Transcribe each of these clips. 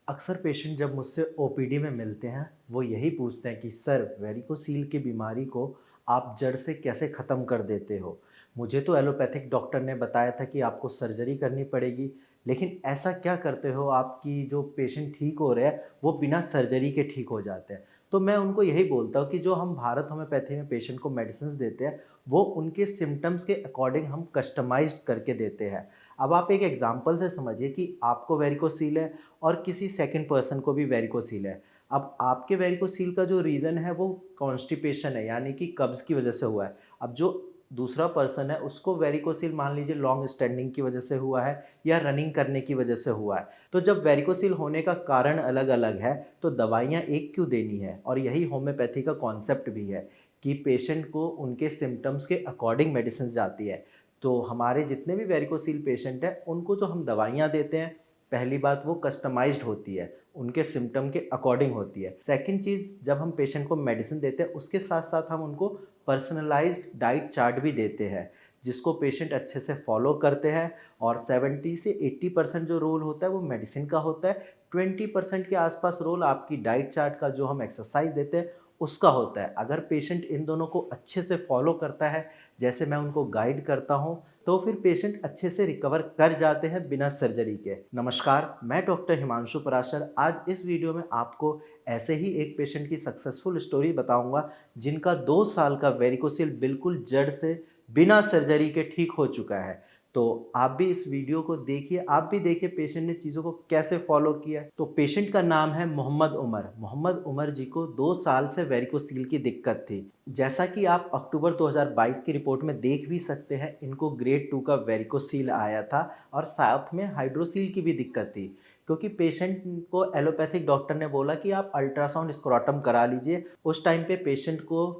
अक्सर पेशेंट जब मुझसे ओपीडी में मिलते हैं, वो यही पूछते हैं कि सर वेरिकोसील की बीमारी को आप जड़ से कैसे ख़त्म कर देते हो? मुझे तो एलोपैथिक डॉक्टर ने बताया था कि आपको सर्जरी करनी पड़ेगी, लेकिन ऐसा क्या करते हो आप कि जो पेशेंट ठीक हो रहे हैं, वो बिना सर्जरी के ठीक हो जाते हैं? तो मैं उनको यही बोलता हूँ कि जो हम भारत होम्योपैथी में पेशेंट को मेडिसिन्स देते हैं, वो उनके सिम्पटम्स के अकॉर्डिंग हम कस्टमाइज़्ड करके देते हैं। अब आप एक एग्ज़ाम्पल से समझिए कि आपको वेरिकोसील है और किसी सेकंड पर्सन को भी वेरिकोसील है। अब आपके वेरिकोसील का जो रीज़न है वो कॉन्स्टिपेशन है, यानी कि कब्ज़ की वज़ह से हुआ है। अब जो दूसरा पर्सन है उसको वेरिकोसील मान लीजिए लॉन्ग स्टैंडिंग की वज़ह से हुआ है या रनिंग करने की वज़ह से हुआ है। तो जब वेरिकोसील होने का कारण अलग-अलग है, तो दवाइयाँ एक क्यों देनी है? और यही होम्योपैथी का कॉन्सेप्ट भी है कि पेशेंट को उनके सिम्पटम्स के अकॉर्डिंग मेडिसिन्स जाती है। तो हमारे जितने भी वेरिकोसील पेशेंट हैं, उनको जो हम दवाइयाँ देते हैं, पहली बात वो कस्टमाइज़्ड होती है, उनके सिम्पटम के अकॉर्डिंग होती है। सेकंड चीज़, जब हम पेशेंट को मेडिसिन देते हैं, उसके साथ-साथ हम उनको पर्सनलाइज़्ड डाइट चार्ट भी देते हैं, जिसको पेशेंट अच्छे से फ़ॉलो करते हैं और 70 से 80% जो रोल होता है, वो मेडिसिन का होता है। 20% के आसपास रोल आपकी डाइट चार्ट का, जो हम एक्सरसाइज़ देते हैं, उसका होता है। अगर पेशेंट इन दोनों को अच्छे से फ़ॉलो करता है, जैसे मैं उनको गाइड करता हूँ, तो फिर पेशेंट अच्छे से रिकवर कर जाते हैं बिना सर्जरी के। नमस्कार, मैं डॉक्टर हिमांशु पराशर आज इस वीडियो में आपको ऐसे ही एक पेशेंट की सक्सेसफुल स्टोरी बताऊंगा, जिनका 2 साल का वेरिकोसिल बिल्कुल जड़ से बिना सर्जरी के ठीक हो चुका है। तो आप भी इस वीडियो को देखिए, आप भी देखिए पेशेंट ने चीज़ों को कैसे फॉलो किया है। तो पेशेंट का नाम है मोहम्मद उमर। मोहम्मद उमर जी को 2 साल से वेरिकोसील की दिक्कत थी। जैसा कि आप अक्टूबर 2022 की रिपोर्ट में देख भी सकते हैं, इनको ग्रेड 2 का वेरिकोसील आया था और साथ में हाइड्रोसील की भी दिक्कत थी। क्योंकि पेशेंट को एलोपैथिक डॉक्टर ने बोला कि आप अल्ट्रासाउंड स्क्रोटम करा लीजिए। उस टाइम पे पेशेंट को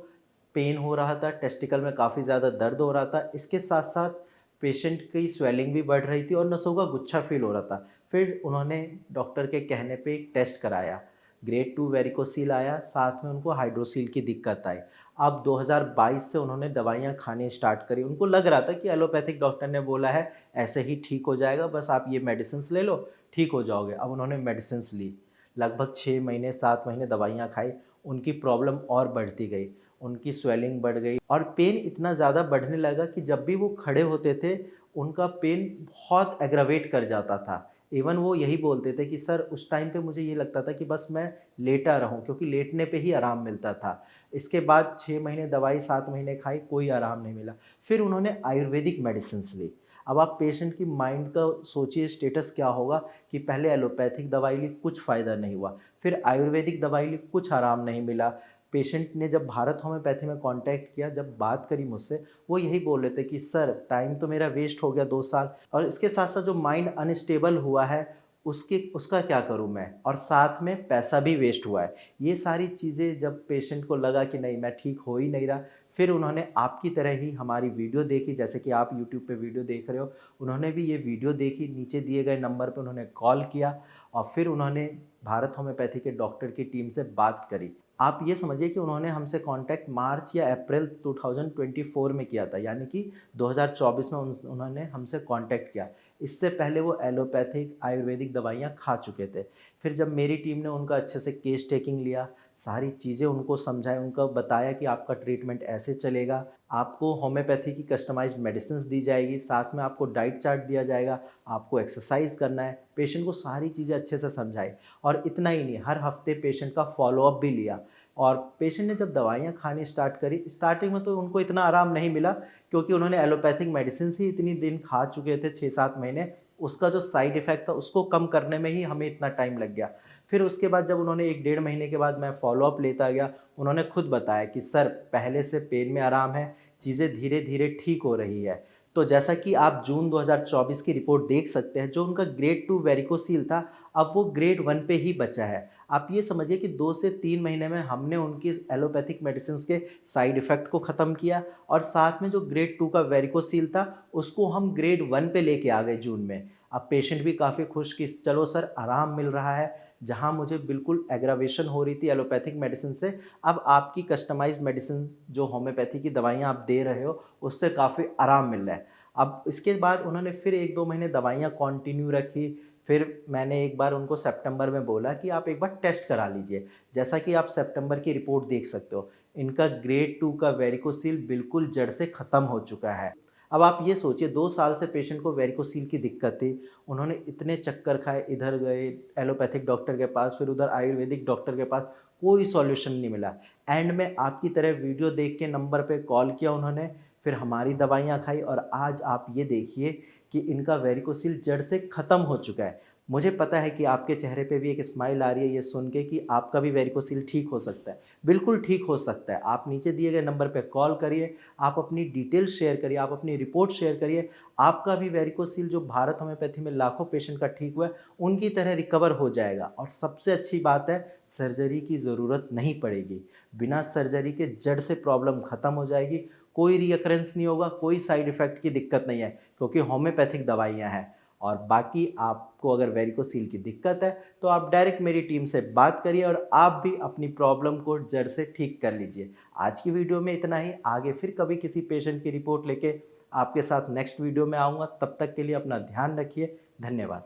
पेन हो रहा था, टेस्टिकल में काफ़ी ज़्यादा दर्द हो रहा था। इसके साथ-साथ पेशेंट की स्वेलिंग भी बढ़ रही थी और नसों का गुच्छा फ़ील हो रहा था। फिर उन्होंने डॉक्टर के कहने पे एक टेस्ट कराया। ग्रेड 2 वेरिकोसील आया, साथ में उनको हाइड्रोसील की दिक्कत आई। अब 2022 से उन्होंने दवाइयाँ खानी स्टार्ट करी। उनको लग रहा था कि एलोपैथिक डॉक्टर ने बोला है ऐसे ही ठीक हो जाएगा, बस आप ये मेडिसिन्स ले लो, ठीक हो जाओगे। अब उन्होंने मेडिसिन्स ली। लगभग 6 महीने 7 महीने दवाइयाँ खाई, उनकी प्रॉब्लम और बढ़ती गई। उनकी स्वेलिंग बढ़ गई और पेन इतना ज़्यादा बढ़ने लगा कि जब भी वो खड़े होते थे, उनका पेन बहुत एग्रावेट कर जाता था। इवन वो यही बोलते थे कि सर उस टाइम पे मुझे ये लगता था कि बस मैं लेटा रहूँ, क्योंकि लेटने पे ही आराम मिलता था। इसके बाद 6 महीने दवाई 7 महीने खाई, कोई आराम नहीं मिला। फिर उन्होंने आयुर्वेदिक मेडिसिन्स ली। अब आप पेशेंट की माइंड का सोचिए स्टेटस क्या होगा कि पहले एलोपैथिक दवाई ली, कुछ फ़ायदा नहीं हुआ। फिर आयुर्वेदिक दवाई ली, कुछ आराम नहीं मिला। पेशेंट ने जब भारत होम्योपैथी में कॉन्टैक्ट किया, जब बात करी मुझसे, वो यही बोल रहे थे कि सर टाइम तो मेरा वेस्ट हो गया 2 साल, और इसके साथ-साथ जो माइंड अनस्टेबल हुआ है, उसका क्या करूँ मैं? और साथ में पैसा भी वेस्ट हुआ है। ये सारी चीज़ें जब पेशेंट को लगा कि नहीं मैं ठीक हो ही नहीं रहा, फिर उन्होंने आपकी तरह ही हमारी वीडियो देखी, जैसे कि आप यूट्यूब पे वीडियो देख रहे हो, उन्होंने भी ये वीडियो देखी, नीचे दिए गए नंबर पे उन्होंने कॉल किया और फिर उन्होंने भारत होम्योपैथी के डॉक्टर की टीम से बात करी। आप ये समझिए कि उन्होंने हमसे कॉन्टैक्ट मार्च या अप्रैल 2024 में किया था, यानी कि 2024 में उन्होंने हमसे कॉन्टैक्ट किया। इससे पहले वो एलोपैथिक आयुर्वेदिक दवाइयाँ खा चुके थे। फिर जब मेरी टीम ने उनका अच्छे से केस टेकिंग लिया, सारी चीज़ें उनको समझाई, उनको बताया कि आपका ट्रीटमेंट ऐसे चलेगा, आपको होम्योपैथी की कस्टमाइज़्ड मेडिसिन्स दी जाएगी, साथ में आपको डाइट चार्ट दिया जाएगा, आपको एक्सरसाइज़ करना है। पेशेंट को सारी चीज़ें अच्छे से समझाई और इतना ही नहीं, हर हफ्ते पेशेंट का फ़ॉलो-अप भी लिया। और पेशेंट ने जब दवाइयाँ खानी स्टार्ट करी, स्टार्टिंग में तो उनको इतना आराम नहीं मिला, क्योंकि उन्होंने एलोपैथिक मेडिसिन्स ही इतनी दिन खा चुके थे 6-7 महीने, उसका जो साइड इफ़ेक्ट था उसको कम करने में ही हमें इतना टाइम लग गया। फिर उसके बाद जब उन्होंने 1 डेढ़ महीने के बाद मैं फ़ॉलो-अप लेता गया, उन्होंने खुद बताया कि सर पहले से पेन में आराम है, चीज़ें धीरे-धीरे ठीक हो रही है। तो जैसा कि आप जून 2024 की रिपोर्ट देख सकते हैं, जो उनका ग्रेड 2 वेरिकोसील था, अब वो ग्रेड 1 पे ही बचा है। आप ये समझिए कि 2 से 3 महीने में हमने उनकी एलोपैथिक मेडिसिन्स के साइड इफ़ेक्ट को ख़त्म किया और साथ में जो ग्रेड 2 का वेरिकोसील था, उसको हम ग्रेड 1 पे लेके आ गए जून में। अब पेशेंट भी काफ़ी खुश कि चलो सर आराम मिल रहा है, जहाँ मुझे बिल्कुल एग्रावेशन हो रही थी एलोपैथिक मेडिसिन से, अब आपकी कस्टमाइज़्ड मेडिसिन जो होम्योपैथी की दवाइयाँ आप दे रहे हो, उससे काफ़ी आराम मिल रहा है। अब इसके बाद उन्होंने फिर 1-2 महीने दवाइयाँ कंटिन्यू रखी, फिर मैंने एक बार उनको सितंबर में बोला कि आप एक बार टेस्ट करा लीजिए। जैसा कि आप सितंबर की रिपोर्ट देख सकते हो, इनका ग्रेड 2 का वेरिकोसील बिल्कुल जड़ से ख़त्म हो चुका है। अब आप ये सोचिए 2 साल से पेशेंट को वेरिकोसील की दिक्कत थी, उन्होंने इतने चक्कर खाए, इधर गए एलोपैथिक डॉक्टर के पास, फिर उधर आयुर्वेदिक डॉक्टर के पास, कोई सॉल्यूशन नहीं मिला। एंड में आपकी तरह वीडियो देख के नंबर पे कॉल किया उन्होंने, फिर हमारी दवाइयाँ खाई और आज आप ये देखिए कि इनका वेरिकोसील जड़ से ख़त्म हो चुका है। मुझे पता है कि आपके चेहरे पे भी एक स्माइल आ रही है ये सुन के कि आपका भी वेरिकोसील ठीक हो सकता है। बिल्कुल ठीक हो सकता है। आप नीचे दिए गए नंबर पे कॉल करिए, आप अपनी डिटेल्स शेयर करिए, आप अपनी रिपोर्ट शेयर करिए। आपका भी वेरिकोसील जो भारत होम्योपैथी में लाखों पेशेंट का ठीक हुआ है, उनकी तरह रिकवर हो जाएगा और सबसे अच्छी बात है सर्जरी की ज़रूरत नहीं पड़ेगी। बिना सर्जरी के जड़ से प्रॉब्लम ख़त्म हो जाएगी, कोई रीअकरेंस नहीं होगा, कोई साइड इफ़ेक्ट की दिक्कत नहीं है क्योंकि होम्योपैथिक दवाइयाँ हैं। और बाकी आपको अगर वेरिकोसील की दिक्कत है तो आप डायरेक्ट मेरी टीम से बात करिए और आप भी अपनी प्रॉब्लम को जड़ से ठीक कर लीजिए। आज की वीडियो में इतना ही, आगे फिर कभी किसी पेशेंट की रिपोर्ट लेके आपके साथ नेक्स्ट वीडियो में आऊँगा। तब तक के लिए अपना ध्यान रखिए। धन्यवाद।